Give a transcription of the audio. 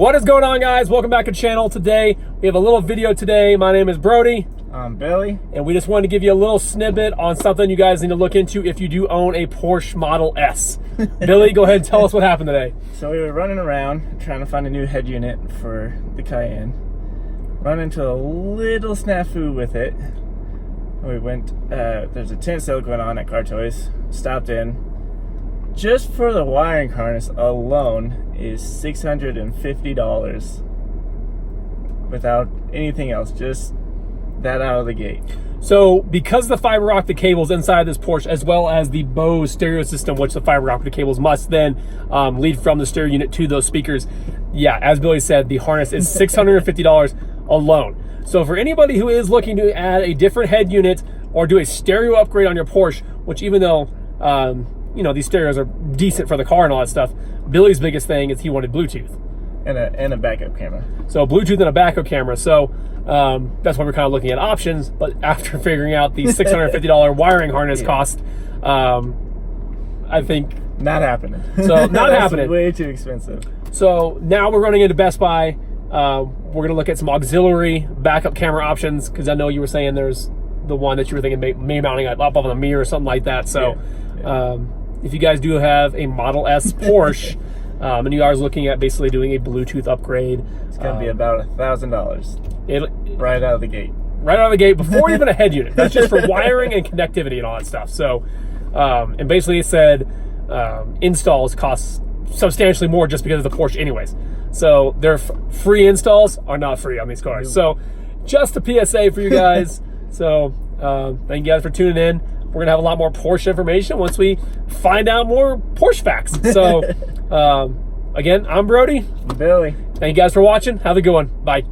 What is going on, guys? Welcome back to the channel. Today we have a little video today. My name is Brody. I'm Billy. And we just wanted to give you a little snippet on something you guys need to look into if you do own a Porsche Model S. Billy, go ahead and tell us what happened today. So we were running around trying to find a new head unit for the Cayenne. Run into a little snafu with it. We went, there's a tent sale going on at Car Toys. Stopped in. Just for the wiring harness alone is $650 without anything else, just that out of the gate. So because the fiber optic cables inside this Porsche, as well as the Bose stereo system, which the fiber optic cables must then lead from the stereo unit to those speakers, yeah, as Billy said, the harness is $650 alone. So for anybody who is looking to add a different head unit or do a stereo upgrade on your Porsche, which even though you know, these stereos are decent for the car and all that stuff, Billy's biggest thing is he wanted Bluetooth. And a backup camera. So Bluetooth and a backup camera. So that's why we're kind of looking at options. But after figuring out the $650 wiring harness cost, I think... Not happening. So not happening. Way too expensive. So now we're running into Best Buy. We're going to look at some auxiliary backup camera options, because I know you were saying there's the one that you were thinking maybe mounting up on the mirror or something like that. So if you guys do have a Model S Porsche, and you are looking at basically doing a Bluetooth upgrade, it's going to be about $1,000 right out of the gate. Right out of the gate, before even a head unit. That's just for wiring and connectivity and all that stuff. So, and basically it said installs cost substantially more just because of the Porsche anyways. So their free installs are not free on these cars. So just a PSA for you guys. So thank you guys for tuning in. We're gonna have a lot more Porsche information once we find out more Porsche facts. So again, I'm Brody. I'm Billy. Thank you guys for watching. Have a good one. Bye.